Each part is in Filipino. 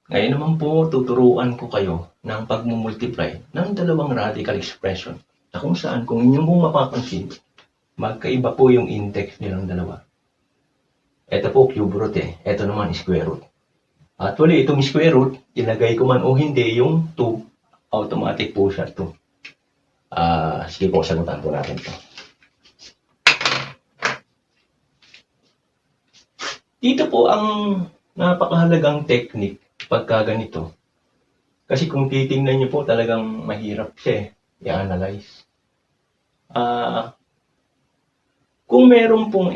Ngayon naman po, tuturuan ko kayo ng pagmumultiply ng dalawang radical expression na kung saan, kung inyong pong mapapansin, magkaiba po yung index nilang dalawa. Ito po cube root eh. Ito naman square root. Actually, itong square root, ilagay ko man o hindi, yung 2, automatic po siya 2. Sige po, sagutan po natin ito. Dito po ang napakahalagang technique pagka ganito. Kasi kung titingnan nyo po, talagang mahirap siya i-analyze. Kung meron pong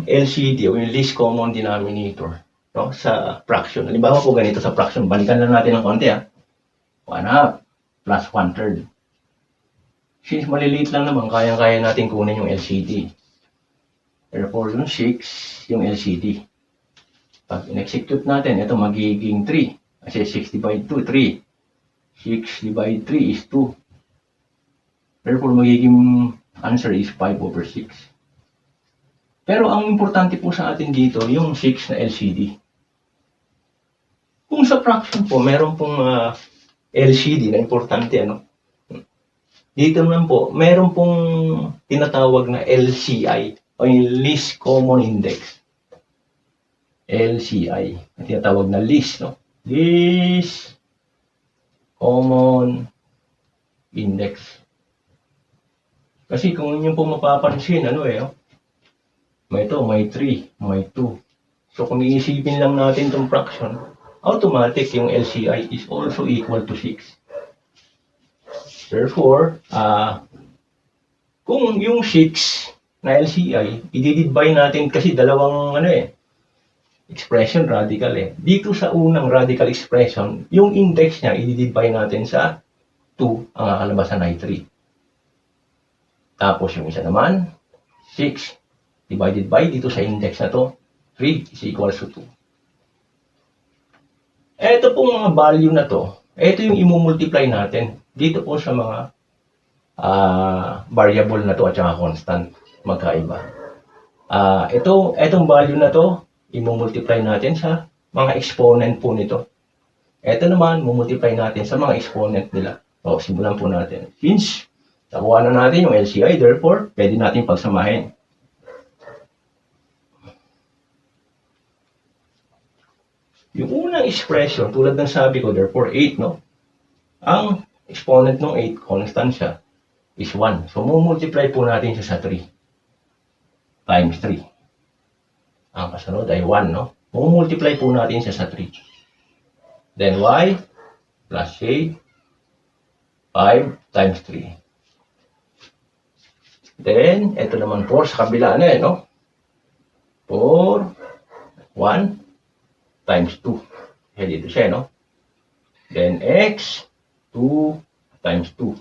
LCD o yung least common denominator, no, sa fraction. Halimbawa po ganito sa fraction, balikan lang natin ng konti 1/2 plus 1/3. Since maliliit lang naman, kayang-kaya natin kunin yung LCD. Therefore, yung 6, yung LCD. Pag in-execute natin, ito magiging 3. Kasi 6 divided 2, 3. 6 divided 3 is 2. Therefore, magiging answer is 5/6. Pero ang importante po sa atin dito, yung 6 na LCD. Kung sa fraction po, meron pong LCD na importante, ano? Dito naman po, meron pong tinatawag na LCI o yung least common index. LCI, tinatawag na least, no? Least common index. Kasi kung inyo po mapapansin, may 3, may 2. So kung iisipin lang natin itong fraction, automatic yung LCI is also equal to 6. Therefore, kung yung 6 na LCI, i-divide natin kasi dalawang expression radical Dito sa unang radical expression, yung index niya, i-divide natin sa 2, ang kakalabasan ay 3. Tapos yung isa naman, 6 divided by dito sa index na to, 3 is equals to 2. Ito pong mga value na to, ito yung i-multiply natin dito po sa mga variable na to at saka constant, magkaiba. Itong value na to, i-multiply natin sa mga exponent po nito. Ito naman, multiply natin sa mga exponent nila. So, simulan po natin. Since nakuha na natin yung LCI, therefore, pwede natin pagsamahin. Yung unang expression, tulad ng sabi ko, therefore 8, no? Ang exponent ng 8, constant siya, is 1. So, multiply po natin siya sa 3 times 3. Ang kasunod ay 1, no? Multiply po natin siya sa 3. Then y plus a, 5 times 3. Then, ito naman 4 sa kabila na no? 4, 1 times 2. Kaya dito siya, no? Then, x, 2 times 2.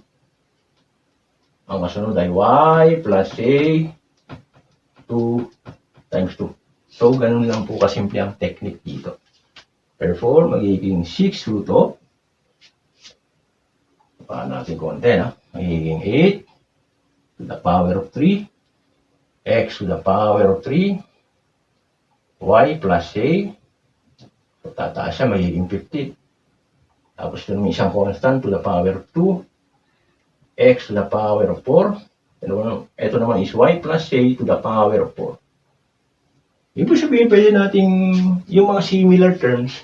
Ang kasunod ay y plus a, 2 times 2. So, ganun lang po kasimple ang technique dito. Therefore, magiging 6 root of, paano natin konti, magiging 8 to the power of 3, x to the power of 3, y plus a, so tataas siya, magiging 15. Tapos ito naman isang constant to the power of 2, x to the power of 4, ito naman is y plus a to the power of 4. Ibig sabihin, pwede natin, yung mga similar terms,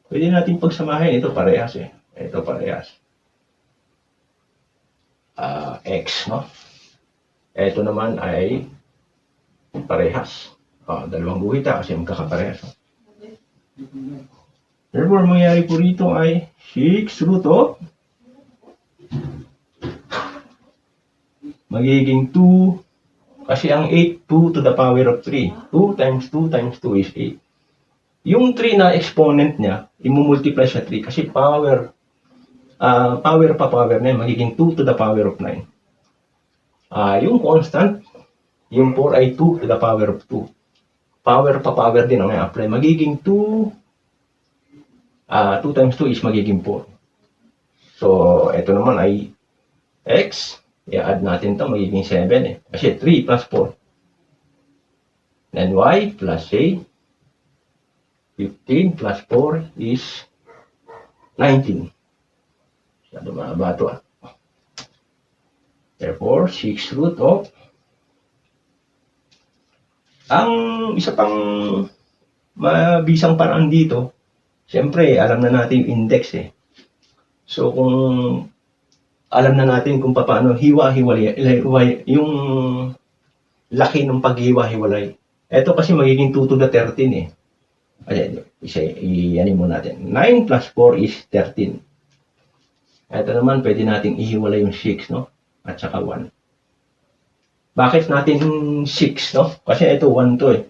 pwede natin pagsamahin. Ito parehas Ito parehas. X, no? Ito naman ay parehas. Dalawang guhita kasi magkakaparehas. Therefore, mangyayari po rito ay 6 root of magiging 2 kasi ang 8, 2 to the power of 3. 2 times 2 times 2 is 8. Yung 3 na exponent niya, i-multiply sa 3 kasi power na yun, magiging 2 to the power of 9. Yung constant, yung 4 ay 2 to the power of 2. Power din ang i-apply. Magiging 2 times 2 is magiging 4. So, ito naman ay x. I-add natin to magiging 7 Kasi 3 plus 4. Then y plus a, 15 plus 4 is 19. Masyado mahaba ito. Therefore, 6 root of, ang isa pang mabisang paraan dito, siyempre, alam na natin yung index eh. So, kung alam na natin kung paano hiwa-hiwalay, yung laki ng paghiwa-hiwalay. Ito kasi magiging 2 to the 13 eh. I-ano mo natin. 9 plus 4 is 13. Ito naman, pwede nating ihiwalay yung 6, no? At saka 1. Bakit natin 6, no? Kasi ito 1 to eh.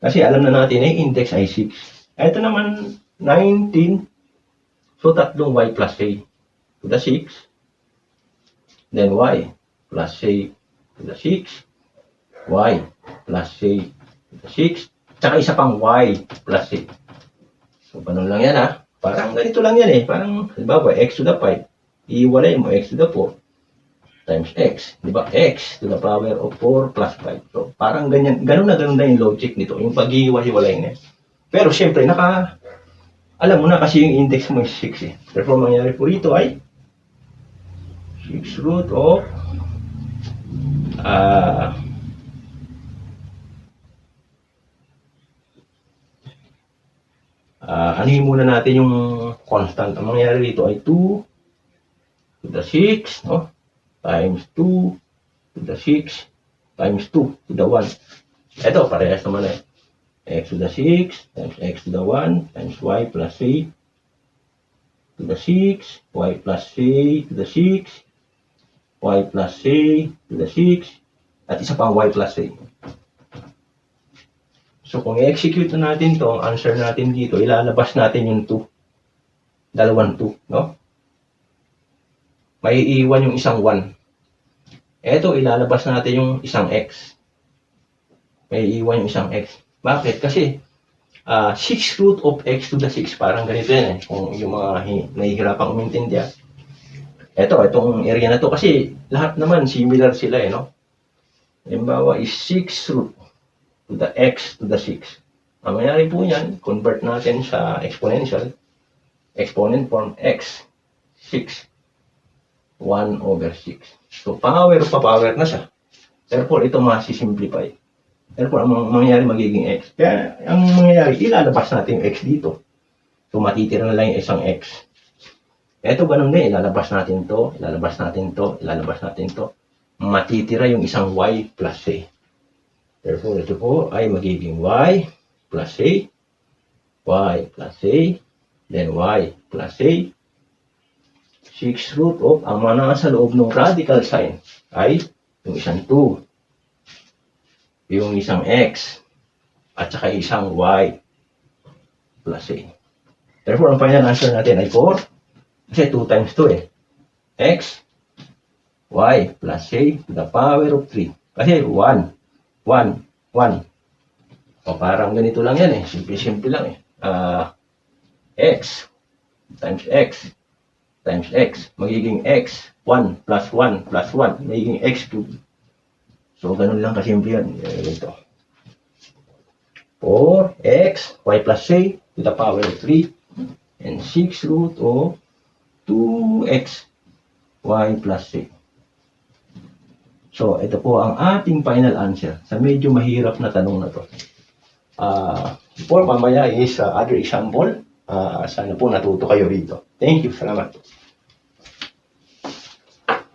Kasi alam na natin eh, index ay 6. Ito naman, 19. So, tatlong y plus a to the 6. Then y plus a to the 6. Y plus a to the 6. Tsaka isa pang y plus a. So, paano lang yan ha? Parang ganito lang yan eh. Parang, halimbawa, x to the 5. Iiwalay mo x to the 4 times x. Diba? X to the power of 4 plus 5. So, parang ganyan. Ganun na yung logic nito. Yung pag-iiwa-hiwalay niya. Pero, syempre, alam mo na kasi yung index mo is 6 eh. Therefore, mangyari po rito ay 6 root of anuhin muna natin yung constant. Ang mangyari dito ay 2 to the 6, no? Times 2 to the 6 times 2 to the 1. Ito, parehas naman eh. X to the 6 times x to the 1 times y plus a to the 6, y plus a to the 6, y plus a to the 6, at isa pang y plus a. So, kung i-execute na natin to, ang answer natin dito, ilalabas natin yung 2. Dalawang 2, no? May iiwan yung isang 1. Eto, ilalabas natin yung isang x. May iiwan yung isang x. Bakit? Kasi 6 root of x to the 6, parang ganito yan eh. Kung yung mga nahihirapang umintindi. Itong area na to, kasi lahat naman similar sila eh, no? Halimbawa is 6 root to the x to the 6. Ang mangyari po yan, convert natin sa exponential. Exponent form x, 6, 1 over 6. So, power na siya. Therefore, ito masisimplify. Therefore, ang mangyayari magiging x. Kaya, ang mangyayari, ilalabas natin yung x dito. So, matitira na lang yung isang x. Ito, ganun din. Ilalabas natin to, ilalabas natin to, ilalabas natin to. Matitira yung isang y plus a. Therefore, ito po ay magiging y plus a, y plus a, then y plus a. 6 root of, ang mga nasa loob ng radical sign ay yung isang 2, yung isang x, at saka isang y plus a. Therefore, ang final answer natin ay 4. Kasi 2 times 2 eh. X, y plus a to the power of 3. Kasi 1, 1, 1. O parang ganito lang yan eh. Simple lang eh. X times x times x. Magiging x, 1 plus 1 plus 1. Magiging x cubed. So, ganun lang kasimple yan. Ito. 4x, y plus a to the power of 3. And 6 root of 2x, y plus a. So, ito po ang ating final answer sa medyo mahirap na tanong na to. Before mamaya is other example. Sana po natuto kayo rito. Thank you. Salamat.